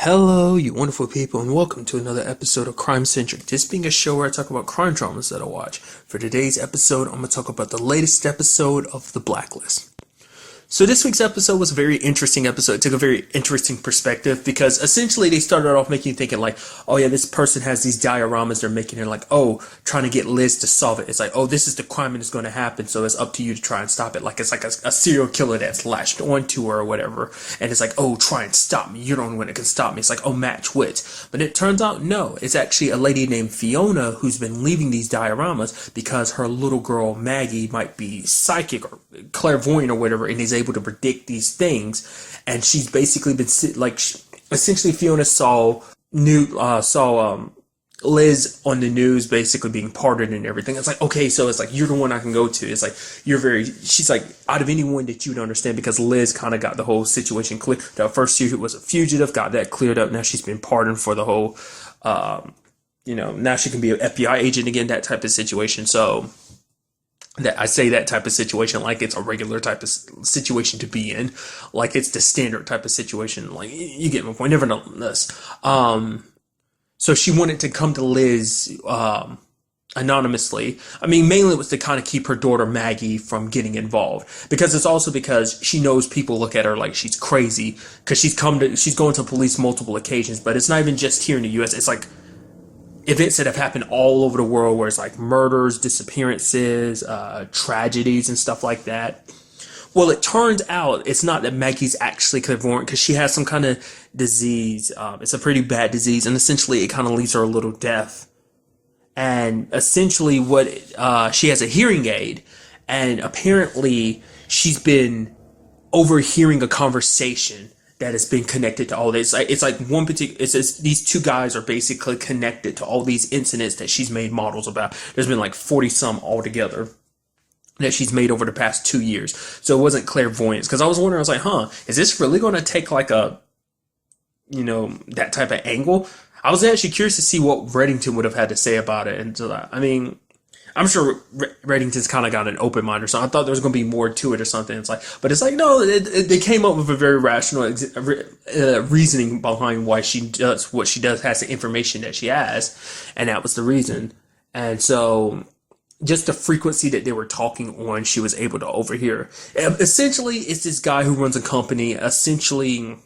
Hello, you wonderful people, and welcome to another episode of Crime Centric. This being a show where I talk about crime dramas that I watch. For today's episode, I'm going to talk about the latest episode of The Blacklist. So this week's episode was a very interesting episode. It took a very interesting perspective because essentially they started off making you thinking like, oh yeah, this person has these dioramas they're making. They're like, oh, trying to get Liz to solve it. It's like, oh, this is the crime and it's going to happen. So it's up to you to try and stop it. Like it's like a serial killer that's latched onto her or whatever. And it's like, oh, try and stop me. You're the only one that can stop me. It's like, oh, match wits. But it turns out, no, it's actually a lady named Fiona who's been leaving these dioramas because her little girl Maggie might be psychic or clairvoyant or whatever and is able to predict these things. And she's basically been like, essentially Fiona saw Liz on the news basically being pardoned and everything. It's like, okay, so it's like you're the one I can go to. It's like she's like out of anyone that you'd understand because Liz kind of got the whole situation clear. The first she was a fugitive, got that cleared up. Now she's been pardoned for the whole now she can be an FBI agent again, that type of situation. So that I say that type of situation like it's a regular type of situation to be in, like it's the standard type of situation. Like you get my point. Nevertheless, so she wanted to come to Liz anonymously. I mean, mainly it was to kind of keep her daughter Maggie from getting involved, because it's also because she knows people look at her like she's crazy because she's going to police multiple occasions. But it's not even just here in the U.S. It's like events that have happened all over the world where it's like murders, disappearances, tragedies and stuff like that. Well, it turns out it's not that Maggie's actually clairvoyant because she has some kind of disease. It's a pretty bad disease, and essentially it kind of leaves her a little deaf. And essentially she has a hearing aid, and apparently she's been overhearing a conversation that has been connected to all this. It's like one particular. It says these two guys are basically connected to all these incidents that she's made models about. There's been like 40 some altogether that she's made over the past 2 years. So it wasn't clairvoyance, because I was wondering. I was like, is this really going to take like a, that type of angle? I was actually curious to see what Reddington would have had to say about it. And so, I mean, I'm sure Reddington's kind of got an open mind or something. I thought there was going to be more to it or something. But it's like, no, they came up with a very rational reasoning behind why she does what she does, has the information that she has. And that was the reason. And so just the frequency that they were talking on, she was able to overhear. And essentially, it's this guy who runs a company. Essentially,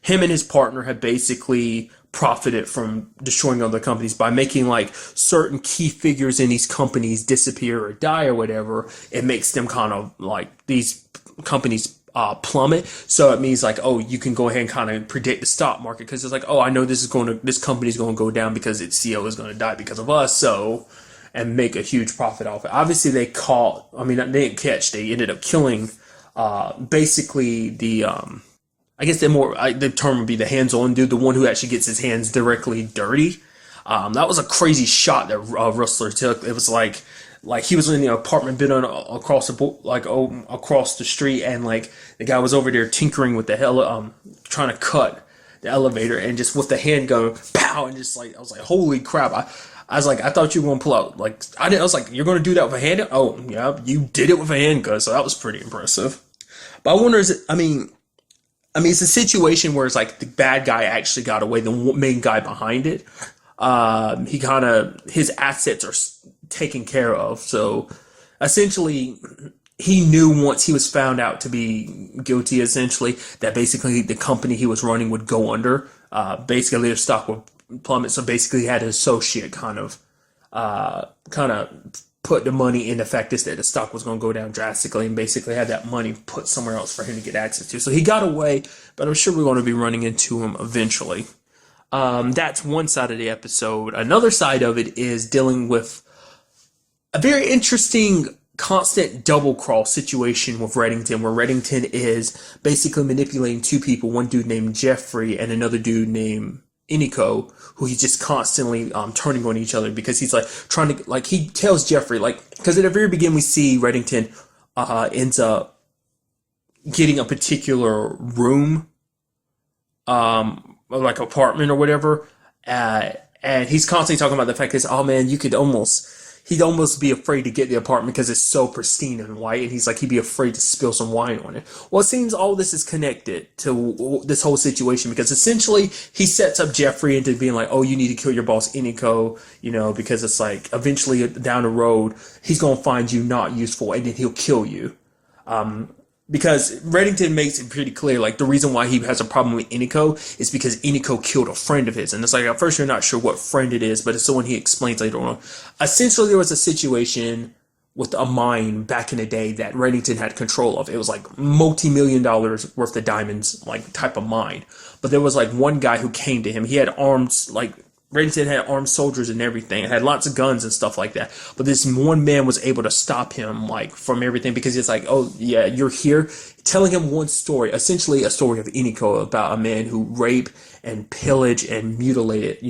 him and his partner have basically profited from destroying other companies by making like certain key figures in these companies disappear or die or whatever. It makes them kind of like these companies plummet. So it means like, oh, you can go ahead and kind of predict the stock market, because it's like, oh, I know this company's going to go down because its CEO is going to die because of us. So, and make a huge profit off it. Obviously they didn't catch, they ended up killing basically the I guess the term would be the hands-on dude, the one who actually gets his hands directly dirty. That was a crazy shot that Rustler took. It was like he was in the apartment building across the street, and like the guy was over there tinkering with the trying to cut the elevator, and just with the handgun, pow, and just like I was like, holy crap! I was like, I thought you were gonna pull out I was like, you're gonna do that with a handgun? Oh yeah, you did it with a handgun, so that was pretty impressive. But I wonder, it's a situation where it's like the bad guy actually got away, the main guy behind it. His assets are taken care of. So essentially, he knew once he was found out to be guilty, essentially, that basically the company he was running would go under. Basically, their stock would plummet. So basically, he had an associate kind of put the money in the fact that the stock was going to go down drastically, and basically had that money put somewhere else for him to get access to. So he got away, but I'm sure we're going to be running into him eventually. That's one side of the episode. Another side of it is dealing with a very interesting constant double cross situation with Reddington, where Reddington is basically manipulating two people, one dude named Jeffrey and another dude named Iniko, who he's just constantly turning on each other, because he's like trying to, like, he tells Jeffrey, like, because at the very beginning we see Reddington ends up getting a particular room, like apartment or whatever, and he's constantly talking about the fact that, oh man, you could almost he'd almost be afraid to get the apartment because it's so pristine and white, and he's like, he'd be afraid to spill some wine on it. Well, it seems all this is connected to this whole situation, because essentially he sets up Jeffrey into being like, oh, you need to kill your boss Iniko, because it's like eventually down the road he's gonna find you not useful, and then he'll kill you. Because Reddington makes it pretty clear, like, the reason why he has a problem with Iniko is because Iniko killed a friend of his. And it's like, at first you're not sure what friend it is, but it's the one he explains later on. Essentially, there was a situation with a mine back in the day that Reddington had control of. It was like multi-million dollars worth of diamonds, like, type of mine. But there was, like, one guy who came to him. He had arms, like, Reddington had armed soldiers and everything, had lots of guns and stuff like that. But this one man was able to stop him, like, from everything, because he's like, oh, yeah, you're here. Telling him one story, essentially a story of Iniko, about a man who raped and pillaged and mutilated,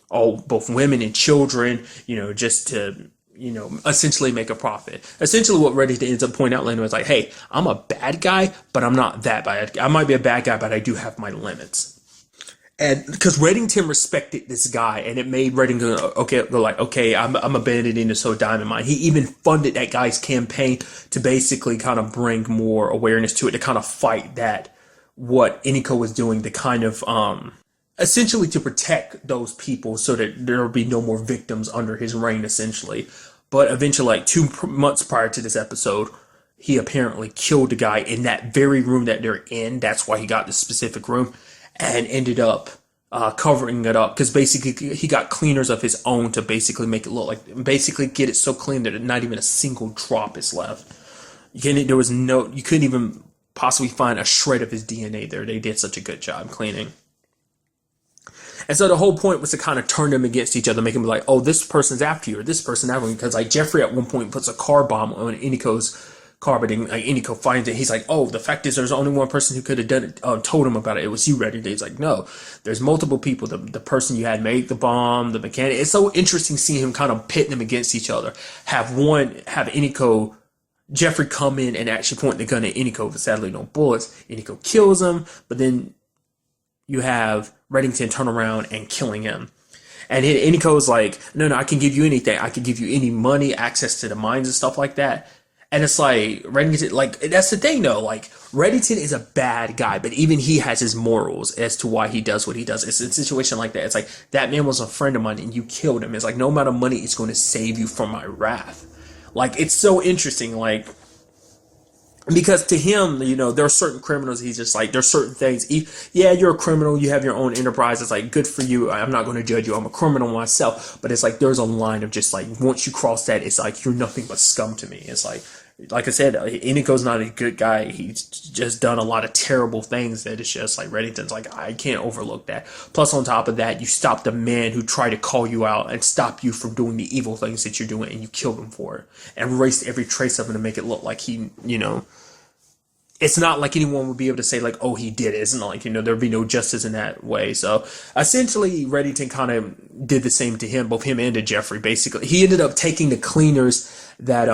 both women and children, just to, essentially make a profit. Essentially what Reddington ends up pointing out later is like, hey, I'm a bad guy, but I'm not that bad. I might be a bad guy, but I do have my limits. And because Reddington respected this guy, and it made Reddington okay, I'm abandoning this whole diamond mine. He even funded that guy's campaign to basically kind of bring more awareness to it, to kind of fight that what Iniko was doing, to kind of essentially to protect those people so that there will be no more victims under his reign, essentially. But eventually, like 2 months prior to this episode, he apparently killed the guy in that very room that they're in. That's why he got this specific room. And ended up covering it up, because basically he got cleaners of his own to basically make it look like, basically get it so clean that not even a single drop is left. You couldn't even possibly find a shred of his DNA there. They did such a good job cleaning. And so the whole point was to kind of turn them against each other, make them be like, oh, this person's after you, or this person after you, because like Jeffrey at one point puts a car bomb on Iniko's car, but then Iniko finds it. He's like, oh, the fact is there's only one person who could have done it, told him about it. It was you, Reddington. He's like, no, there's multiple people. The person you had made the bomb, the mechanic. It's so interesting seeing him kind of pitting them against each other. Have Iniko, Jeffrey come in and actually point the gun at Iniko, but sadly no bullets. Iniko kills him, but then you have Reddington turn around and killing him. And Iniko's like, no, I can give you anything. I can give you any money, access to the mines and stuff like that. And it's like, Reddington, like, that's the thing though, like, Reddington is a bad guy, but even he has his morals as to why he does what he does. It's a situation like that. It's like, that man was a friend of mine and you killed him. It's like, no amount of money is going to save you from my wrath. Like, it's so interesting, like, because to him, there are certain criminals, he's just like, there's certain things, yeah, you're a criminal, you have your own enterprise, it's like, good for you, I'm not going to judge you, I'm a criminal myself, but it's like, there's a line of just like, once you cross that, it's like, you're nothing but scum to me. It's like I said, Iniko's not a good guy, he's just done a lot of terrible things that it's just like, Reddington's like, I can't overlook that. Plus on top of that, you stopped the man who tried to call you out and stop you from doing the evil things that you're doing, and you killed him for it, and erased every trace of him to make it look like he, it's not like anyone would be able to say like, oh, he did it. It's not like, there'd be no justice in that way. So essentially Reddington kind of did the same to him, both him and to Jeffrey. Basically, he ended up taking the cleaners that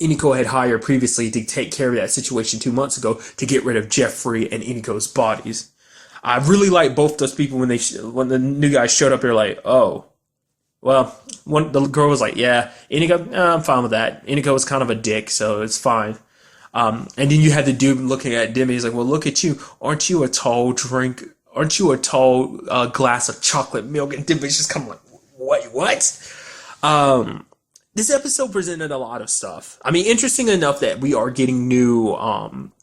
Iniko had hired previously to take care of that situation 2 months ago to get rid of Jeffrey and Iniko's bodies. I really like both those people when the new guys showed up. They're like, oh, well, the girl was like, yeah, Iniko, I'm fine with that. Iniko was kind of a dick, so it's fine. And then you had the dude looking at Demi. He's like, well, look at you. Aren't you a tall glass of chocolate milk? And Demi's just kind of like, what? This episode presented a lot of stuff. I mean, interesting enough that we are getting new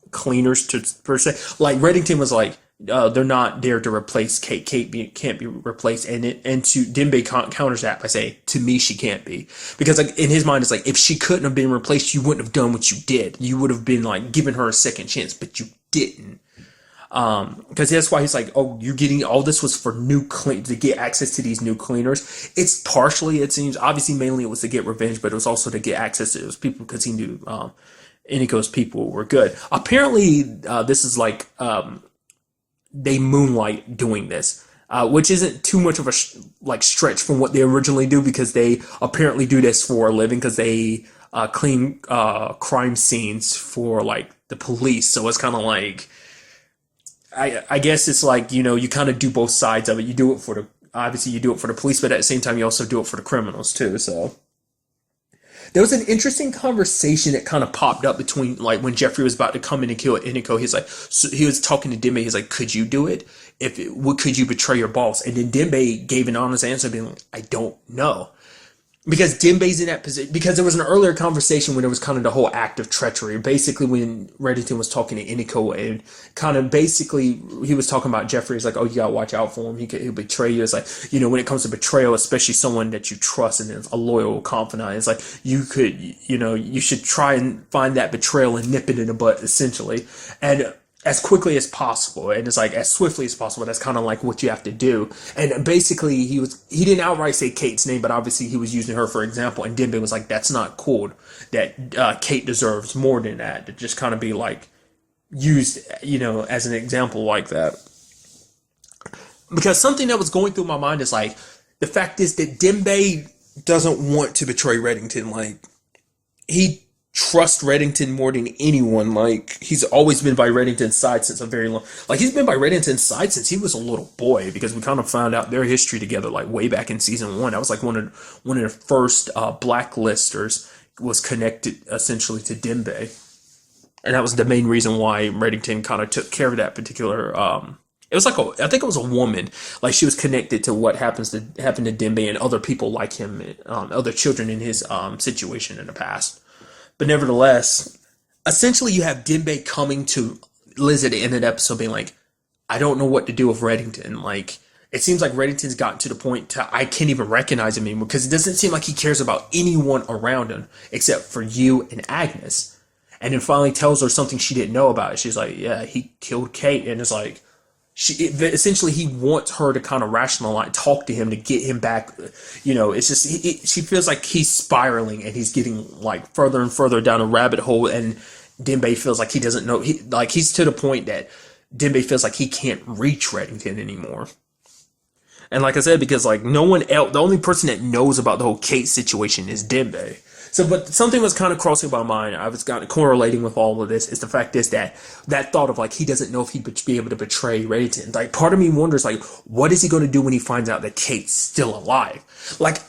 cleaners per se. Like, Reddington was like, they're not there to replace Kate. Kate can't be replaced. And to Dembe counters that by saying, to me, she can't be. Because like in his mind, it's like, if she couldn't have been replaced, you wouldn't have done what you did. You would have been like giving her a second chance, but you didn't. Because that's why he's like, oh, you're getting all this was for to get access to these new cleaners. It's partially, it seems, obviously mainly it was to get revenge, but it was also to get access to those people because he knew Iniko's people were good. Apparently, this is like they moonlight doing this, which isn't too much of a stretch from what they originally do, because they apparently do this for a living, because they clean crime scenes for like the police. So it's kind of like, I guess it's like, you kind of do both sides of it. You do it for the police, but at the same time you also do it for the criminals too. So There was an interesting conversation that kind of popped up between like when Jeffrey was about to come in and kill Iniko. He's like, so he was talking to Dembe. He's like, could you do it? What could you betray your boss? And then Dembe gave an honest answer, being like, I don't know. Because Dembe's in that position, because there was an earlier conversation when there was kind of the whole act of treachery. Basically, when Reddington was talking to Iniko, and kind of basically he was talking about Jeffrey. He's like, oh, you gotta watch out for him. He'll betray you. It's like, you know, when it comes to betrayal, especially someone that you trust and is a loyal confidant, it's like you could, you know, you should try and find that betrayal and nip it in the butt, essentially. And as quickly as possible, and it's like as swiftly as possible. That's kind of like what you have to do. And basically, he didn't outright say Kate's name, but obviously he was using her for example. And Dembe was like, "That's not cool. That Kate deserves more than that." To just kind of be like used, you know, as an example like that. Because something that was going through my mind is like the fact is that Dembe doesn't want to betray Reddington. Like he trust Reddington more than anyone. Like he's always been by Reddington's side since a very long, like he's been by Reddington's side since he was a little boy, because we kind of found out their history together like way back in season 1. That was like one of the first blacklisters was connected essentially to Dembe, and that was the main reason why Reddington kind of took care of that particular it was like I think it was a woman, like she was connected to what happened to Dembe and other people like him, other children in his situation in the past. But nevertheless, essentially you have Dembe coming to Liz at the end of the episode being like, I don't know what to do with Reddington. Like, it seems like Reddington's gotten to the point to I can't even recognize him anymore, because it doesn't seem like he cares about anyone around him except for you and Agnes. And then finally tells her something she didn't know about it. She's like, yeah, he killed Kate. And it's like, essentially he wants her to kind of rationalize, talk to him to get him back. You know, it's just she feels like he's spiraling and he's getting like further and further down a rabbit hole, and Dembe feels like he doesn't know, he's to the point that Dembe feels like he can't reach Reddington anymore. And like I said, because like no one else, the only person that knows about the whole Kate situation is Dembe. So, but something was kind of crossing my mind. I was kind of correlating with all of this. Is the fact is that thought of like he doesn't know if he'd be able to betray Reddington. Like part of me wonders like what is he going to do when he finds out that Kate's still alive?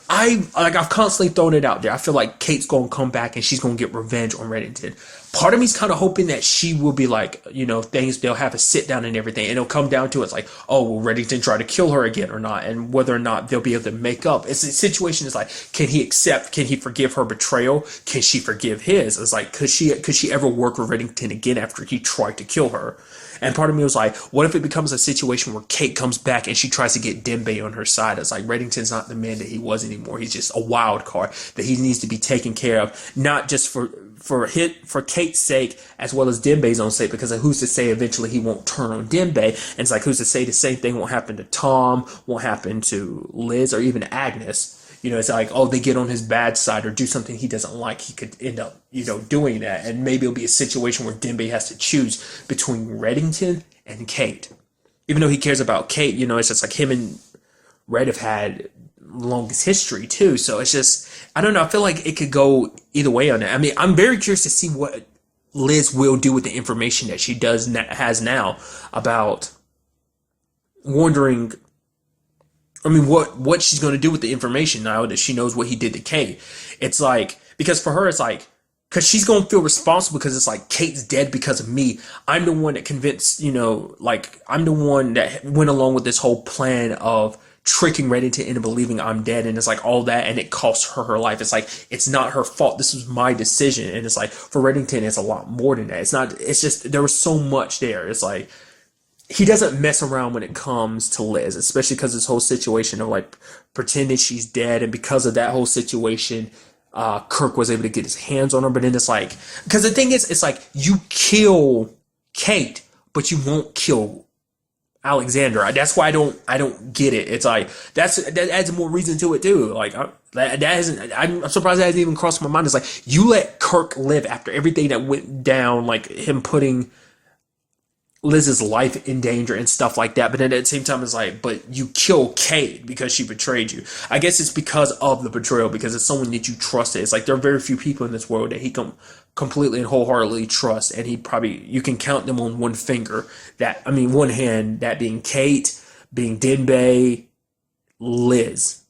I've constantly thrown it out there. I feel like Kate's going to come back and she's going to get revenge on Reddington. Part of me's kind of hoping that she will be like, you know, they'll have a sit down and everything, and it'll come down to it's like, oh, will Reddington try to kill her again or not, and whether or not they'll be able to make up. It's a situation is like, can he forgive her betrayal? Can she forgive his? It's like, could she ever work with Reddington again after he tried to kill her? And part of me was like, what if it becomes a situation where Kate comes back and she tries to get Dembe on her side? It's like Reddington's not the man that he was anymore. He's just a wild card that he needs to be taken care of, not just for Kate's sake as well as Dembe's own sake, because who's to say eventually he won't turn on Dembe? And it's like, who's to say the same thing won't happen to Tom, won't happen to Liz, or even Agnes? You know, it's like, oh, they get on his bad side or do something he doesn't like. He could end up, you know, doing that. And maybe it'll be a situation where Dembe has to choose between Reddington and Kate. Even though he cares about Kate, you know, it's just like him and Red have had longest history too. So it's just, I don't know. I feel like it could go either way on that. I mean, I'm very curious to see what Liz will do with the information that she has now about wondering, I mean, what she's going to do with the information now that she knows what he did to Kate. It's like, because for her, it's like, because she's going to feel responsible, because it's like, Kate's dead because of me. I'm the one that convinced, you know, like, I'm the one that went along with this whole plan of tricking Reddington into believing I'm dead, and it's like all that, and it cost her life. It's like, it's not her fault. This was my decision. And it's like, for Reddington, it's a lot more than that. It's just, there was so much there. It's like, he doesn't mess around when it comes to Liz, especially because this whole situation of like pretending she's dead, and because of that whole situation, Kirk was able to get his hands on her. But then it's like, because the thing is, it's like, you kill Kate, but you won't kill Alexander. That's why I don't get it. It's like, that adds more reason to it too. Like that hasn't, I'm surprised that hasn't even crossed my mind. It's like, you let Kirk live after everything that went down, like him putting Liz's life in danger and stuff like that, but then at the same time it's like, but you kill Kate because she betrayed you. I guess it's because of the betrayal, because it's someone that you trusted. It's like, there are very few people in this world that he completely and wholeheartedly trust, and you can count them on one finger, one hand, that being Kate, being Dembe, Liz.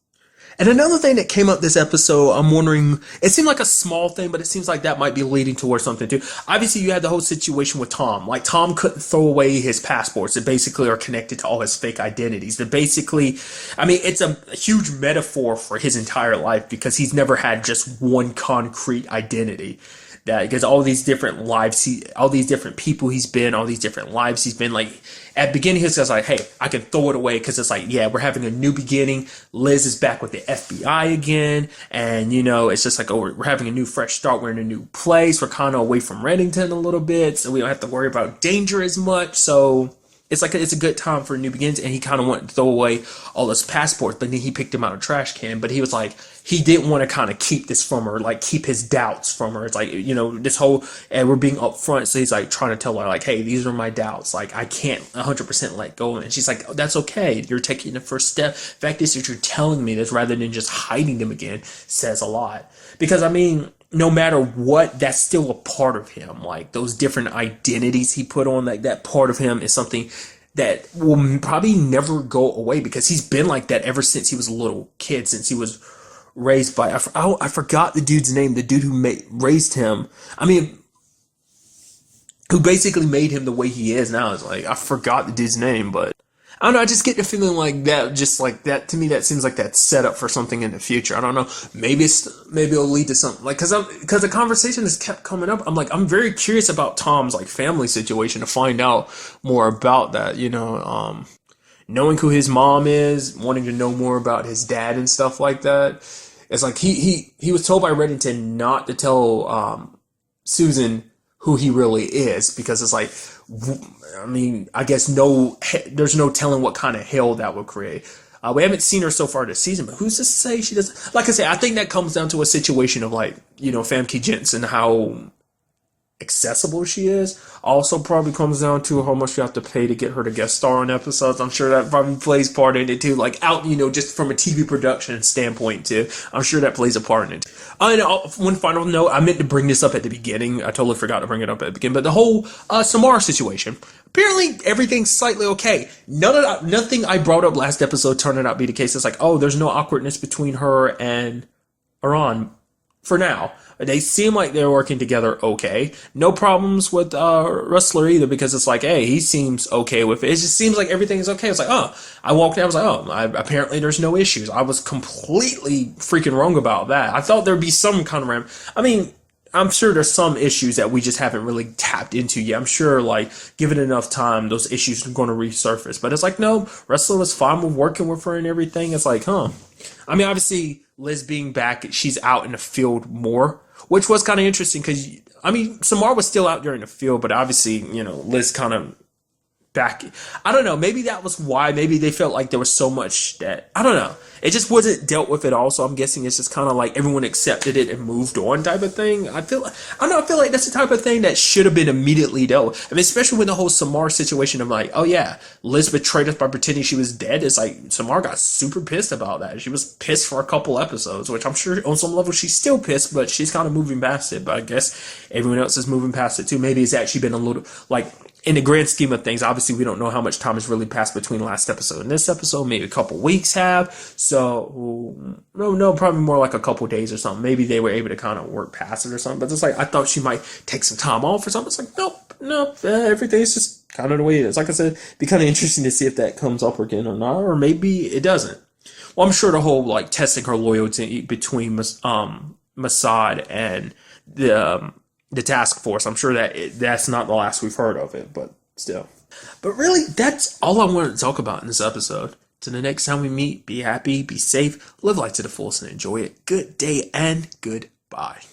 And another thing that came up this episode, I'm wondering, it seemed like a small thing, but it seems like that might be leading towards something too. Obviously, you had the whole situation with Tom. Like, Tom couldn't throw away his passports that basically are connected to all his fake identities. That basically, I mean, it's a huge metaphor for his entire life because he's never had just one concrete identity. That because all these different lives, all these different people he's been, all these different lives he's been. Like at the beginning, he was just like, "Hey, I can throw it away," because it's like, yeah, we're having a new beginning. Liz is back with the FBI again, and it's just like, oh, we're having a new fresh start. We're in a new place. We're kind of away from Reddington a little bit, so we don't have to worry about danger as much. So it's like it's a good time for a new beginnings, and he kind of wanted to throw away all his passports, but then he picked him out of a trash can. But he was like, he didn't want to kind of keep this from her, like keep his doubts from her. It's like, this whole, and we're being upfront. So he's like trying to tell her like, hey, these are my doubts. Like I can't 100% let go. And she's like, oh, that's okay. You're taking the first step. The fact is that you're telling me this rather than just hiding them again says a lot. Because I mean, no matter what, that's still a part of him. Like those different identities he put on, like that part of him is something that will probably never go away because he's been like that ever since he was a little kid, since he was raised by, I forgot the dude's name, the dude who raised him. I mean, who basically made him the way he is now. Is like, I forgot the dude's name, but I don't know, I just get the feeling like that, just like that, to me, that seems like that's set up for something in the future. I don't know, maybe it'll lead to something, like, because the conversation has kept coming up. I'm very curious about Tom's, like, family situation to find out more about that, knowing who his mom is, wanting to know more about his dad and stuff like that. It's like, he was told by Reddington not to tell, Susan who he really is, because it's like, I mean, I guess there's no telling what kind of hell that would create. We haven't seen her so far this season, but who's to say she doesn't? Like I said, I think that comes down to a situation of like, Famke Jensen, how accessible she is. Also probably comes down to how much you have to pay to get her to guest star on episodes. I'm sure that probably plays part in it too. Like out, just from a TV production standpoint too. I'm sure that plays a part in it. And one final note, I meant to bring this up at the beginning. I totally forgot to bring it up at the beginning. But the whole Samara situation, apparently everything's slightly okay. Nothing I brought up last episode turned out to be the case. It's like, oh, there's no awkwardness between her and Iran for now. They seem like they're working together okay. No problems with Rustler either, because it's like, hey, he seems okay with it. It just seems like everything is okay. It's like, oh, I walked in, I was like, apparently there's no issues. I was completely freaking wrong about that. I thought there'd be some kind of I mean, I'm sure there's some issues that we just haven't really tapped into yet. I'm sure, like, given enough time, those issues are going to resurface. But it's like, no, Rustler was fine with working with her and everything. It's like, huh. I mean, obviously, Liz being back, she's out in the field more, which was kind of interesting because, I mean, Samar was still out there in the field, but obviously, Liz kind of back. I don't know. Maybe that was why. Maybe they felt like there was so much that, I don't know. It just wasn't dealt with at all. So I'm guessing it's just kind of like everyone accepted it and moved on type of thing. I feel like that's the type of thing that should have been immediately dealt with. I mean, especially with the whole Samar situation. I'm like, oh yeah, Liz betrayed us by pretending she was dead. It's like Samar got super pissed about that. She was pissed for a couple episodes, which I'm sure on some level she's still pissed, but she's kind of moving past it. But I guess everyone else is moving past it too. Maybe it's actually been a little like, in the grand scheme of things, obviously we don't know how much time has really passed between last episode and this episode. Maybe a couple weeks have. So, no, probably more like a couple days or something. Maybe they were able to kind of work past it or something. But it's like, I thought she might take some time off or something. It's like, nope, everything is just kind of the way it is. Like I said, it'd be kind of interesting to see if that comes up again or not, or maybe it doesn't. Well, I'm sure the whole, like, testing her loyalty between Mossad and the task force, I'm sure that's not the last we've heard of it, but still. But really, that's all I wanted to talk about in this episode. Till the next time we meet, be happy, be safe, live life to the fullest, and enjoy it. Good day and goodbye.